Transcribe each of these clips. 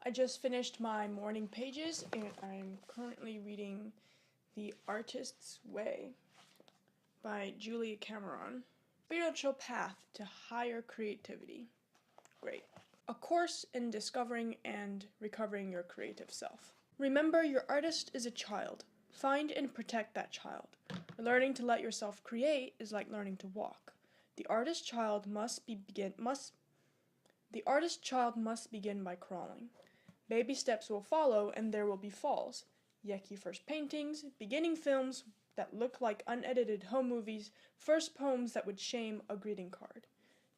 I just finished my morning pages and I'm currently reading The Artist's Way by Julia Cameron. Spiritual Path to Higher Creativity. Great. A course in discovering and recovering your creative self. Remember, your artist is a child. Find and protect that child. Learning to let yourself create is like learning to walk. The artist child must begin by crawling. Baby steps will follow and there will be falls. Yucky first paintings, beginning films that look like unedited home movies, first poems that would shame a greeting card.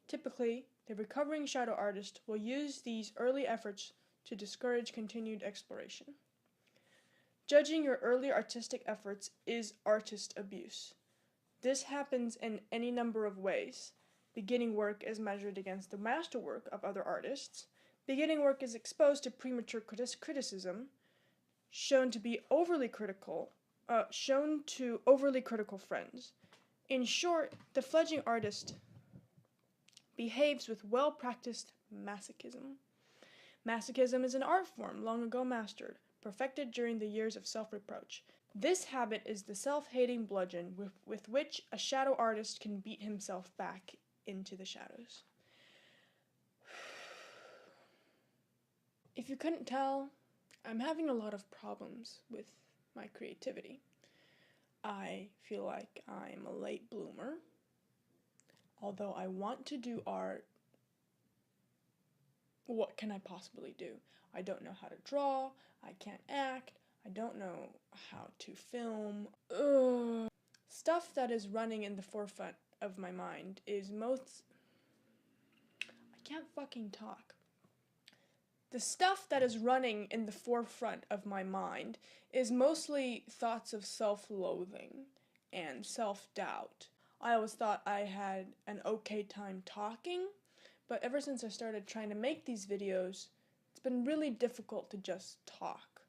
Typically, the recovering shadow artist will use these early efforts to discourage continued exploration. Judging your early artistic efforts is artist abuse. This happens in any number of ways. Beginning work is measured against the masterwork of other artists. Beginning work is exposed to premature criticism, shown to overly critical friends. In short, the fledgling artist behaves with well-practiced masochism. Masochism is an art form long ago mastered, perfected during the years of self-reproach. This habit is the self-hating bludgeon with which a shadow artist can beat himself back into the shadows. If you couldn't tell, I'm having a lot of problems with my creativity. I feel like I'm a late bloomer. Although I want to do art, what can I possibly do? I don't know how to draw, I can't act, I don't know how to film. Stuff that is running in the forefront of my mind is I can't fucking talk. The stuff that is running in the forefront of my mind is mostly thoughts of self-loathing and self-doubt. I always thought I had an okay time talking, but ever since I started trying to make these videos, it's been really difficult to just talk.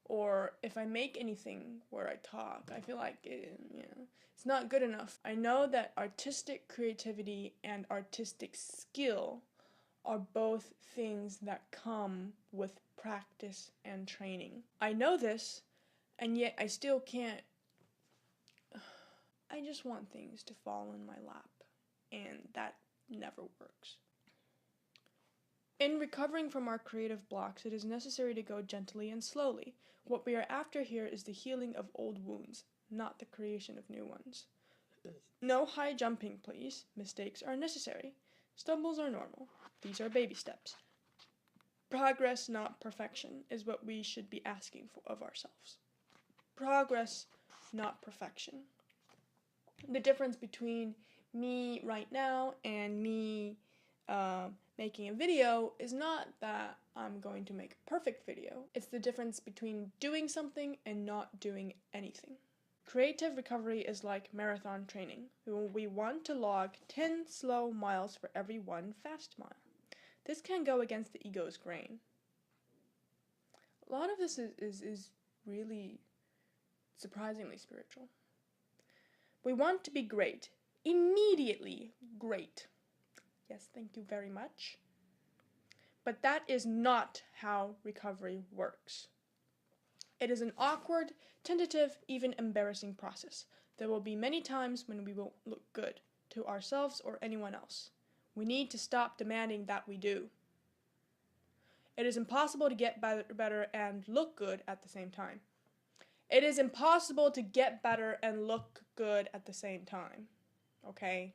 Or if I make anything where I talk, I feel like it's not good enough. I know that artistic creativity and artistic skill are both things that come with practice and training. I know this, and yet I still can't. I just want things to fall in my lap, and that never works. In recovering from our creative blocks, it is necessary to go gently and slowly. What we are after here is the healing of old wounds, not the creation of new ones. No high jumping, please. Mistakes are necessary. Stumbles are normal. These are baby steps. Progress, not perfection, is what we should be asking of ourselves. Progress, not perfection. The difference between me right now and me making a video is not that I'm going to make a perfect video. It's the difference between doing something and not doing anything. Creative recovery is like marathon training. We want to log 10 slow miles for every 1 fast mile. This can go against the ego's grain. A lot of this is really surprisingly spiritual. We want to be great. Immediately great. Yes, thank you very much. But that is not how recovery works. It is an awkward, tentative, even embarrassing process. There will be many times when we won't look good to ourselves or anyone else. We need to stop demanding that we do. It is impossible to get better and look good at the same time. It is impossible to get better and look good at the same time. Okay?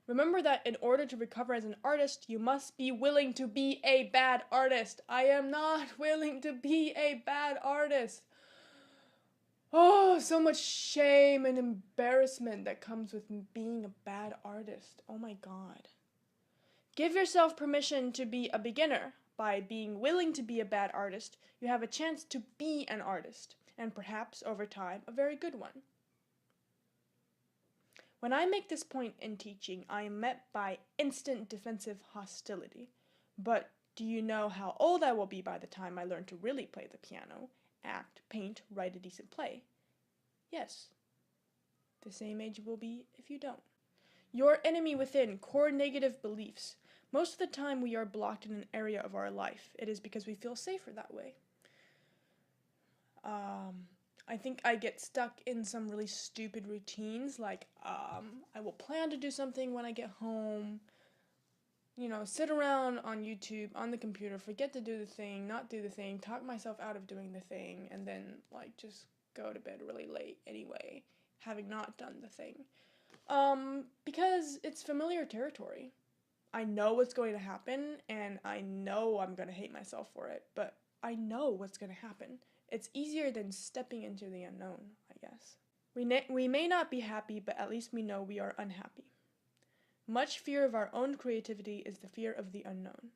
Remember that in order to recover as an artist, you must be willing to be a bad artist. I am not willing to be a bad artist. Oh, so much shame and embarrassment that comes with being a bad artist. Oh my God. Give yourself permission to be a beginner. By being willing to be a bad artist, you have a chance to be an artist, and perhaps, over time, a very good one. When I make this point in teaching, I am met by instant defensive hostility. But do you know how old I will be by the time I learn to really play the piano, act, paint, write a decent play? Yes, the same age you will be if you don't. Your enemy within, core negative beliefs. Most of the time we are blocked in an area of our life. It is because we feel safer that way. I think I get stuck in some really stupid routines, like I will plan to do something when I get home, sit around on YouTube, on the computer, forget to do the thing, not do the thing, talk myself out of doing the thing, and then, just go to bed really late anyway, having not done the thing. Because it's familiar territory. I know what's going to happen, and I know I'm going to hate myself for it, but I know what's going to happen. It's easier than stepping into the unknown, I guess. We may not be happy, but at least we know we are unhappy. Much fear of our own creativity is the fear of the unknown.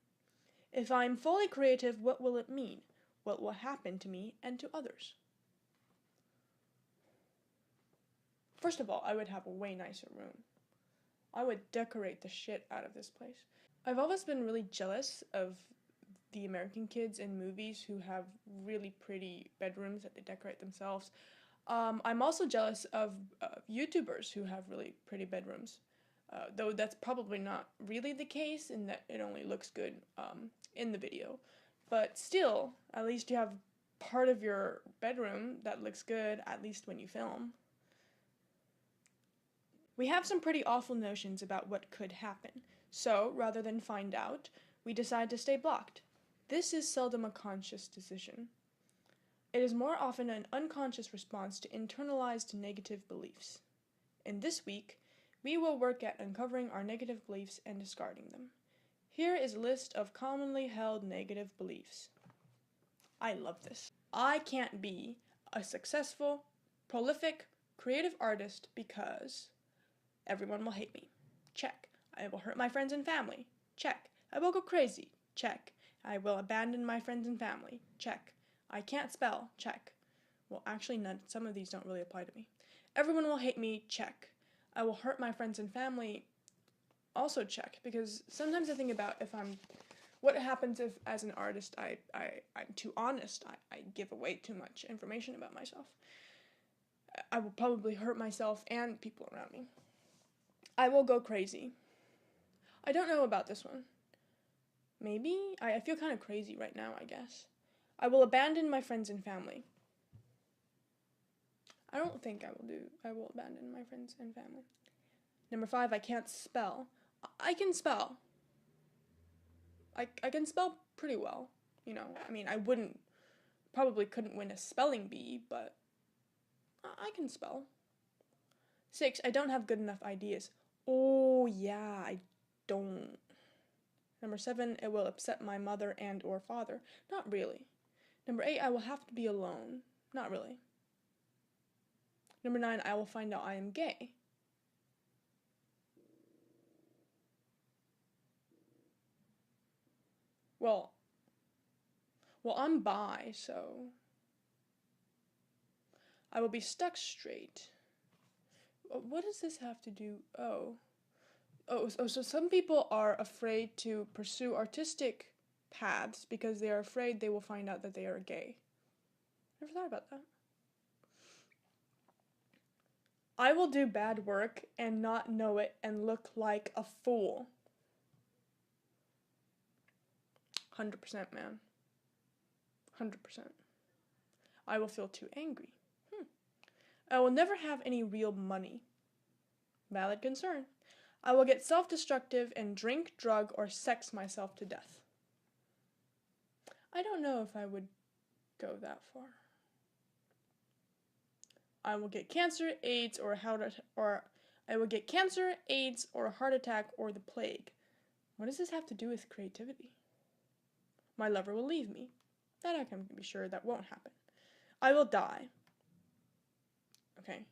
If I am fully creative, what will it mean? What will happen to me and to others? First of all, I would have a way nicer room. I would decorate the shit out of this place. I've always been really jealous of the American kids in movies who have really pretty bedrooms that they decorate themselves. I'm also jealous of YouTubers who have really pretty bedrooms. Though that's probably not really the case in that it only looks good in the video. But still, at least you have part of your bedroom that looks good, at least when you film. We have some pretty awful notions about what could happen. So, rather than find out, we decide to stay blocked. This is seldom a conscious decision. It is more often an unconscious response to internalized negative beliefs. In this week, we will work at uncovering our negative beliefs and discarding them. Here is a list of commonly held negative beliefs. I love this. I can't be a successful, prolific, creative artist because everyone will hate me. Check. I will hurt my friends and family. Check. I will go crazy. Check. I will abandon my friends and family. Check. I can't spell. Check. Well, actually, some of these don't really apply to me. Everyone will hate me. Check. I will hurt my friends and family. Also check, because sometimes I think about what happens if, as an artist, I'm too honest. I give away too much information about myself. I will probably hurt myself and people around me. I will go crazy. I don't know about this one. Maybe? I feel kind of crazy right now, I guess. I will abandon my friends and family. I don't think I will abandon my friends and family. Number 5, I can't spell. I can spell. I can spell pretty well. I probably couldn't win a spelling bee, but I can spell. 6, I don't have good enough ideas. Oh, yeah, I don't. Number 7, it will upset my mother and or father. Not really. Number 8, I will have to be alone. Not really. Number 9, I will find out I am gay. Well, I'm bi, so I will be stuck straight. What does this have to do? So some people are afraid to pursue artistic paths because they are afraid they will find out that they are gay. Never thought about that. I will do bad work and not know it and look like a fool. 100%, man. 100%. I will feel too angry. I will never have any real money. Valid concern. I will get self-destructive and drink, drug, or sex myself to death. I don't know if I would go that far. I will get cancer, AIDS, or I will get cancer, AIDS, or a heart attack, or the plague. What does this have to do with creativity? My lover will leave me. That I can be sure that won't happen. I will die. Okay.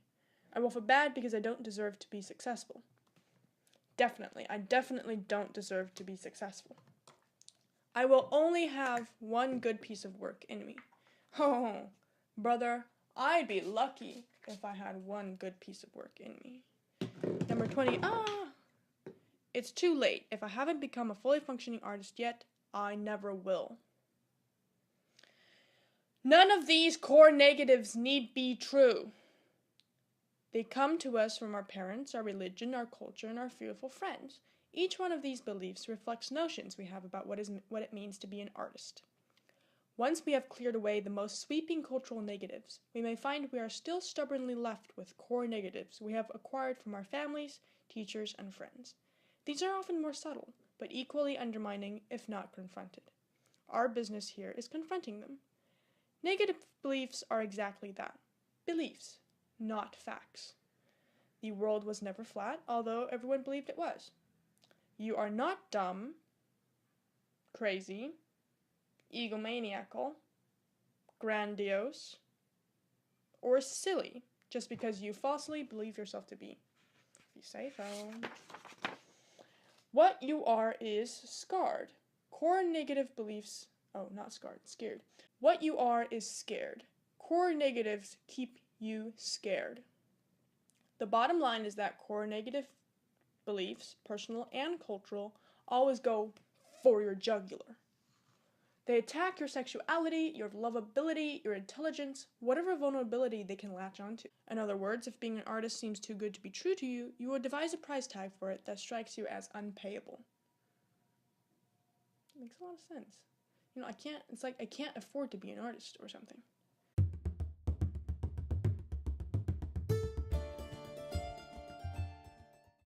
I will feel bad because I don't deserve to be successful. I definitely don't deserve to be successful. I will only have one good piece of work in me. Oh, brother, I'd be lucky if I had one good piece of work in me. Number 20, it's too late. If I haven't become a fully functioning artist yet, I never will. None of these core negatives need be true. They come to us from our parents, our religion, our culture, and our fearful friends. Each one of these beliefs reflects notions we have about what it means to be an artist. Once we have cleared away the most sweeping cultural negatives, we may find we are still stubbornly left with core negatives we have acquired from our families, teachers, and friends. These are often more subtle, but equally undermining if not confronted. Our business here is confronting them. Negative beliefs are exactly that, beliefs, not facts. The world was never flat, although everyone believed it was. You are not dumb, crazy, egomaniacal, grandiose, or silly just because you falsely believe yourself to be. If you say so. What you are is scarred. Core negative beliefs. Oh, not scarred, scared. What you are is scared. Core negatives keep you scared. The bottom line is that core negative beliefs, personal and cultural, always go for your jugular. They attack your sexuality, your lovability, your intelligence, whatever vulnerability they can latch onto. In other words, if being an artist seems too good to be true to you, you will devise a price tag for it that strikes you as unpayable. It makes a lot of sense. I can't afford to be an artist or something.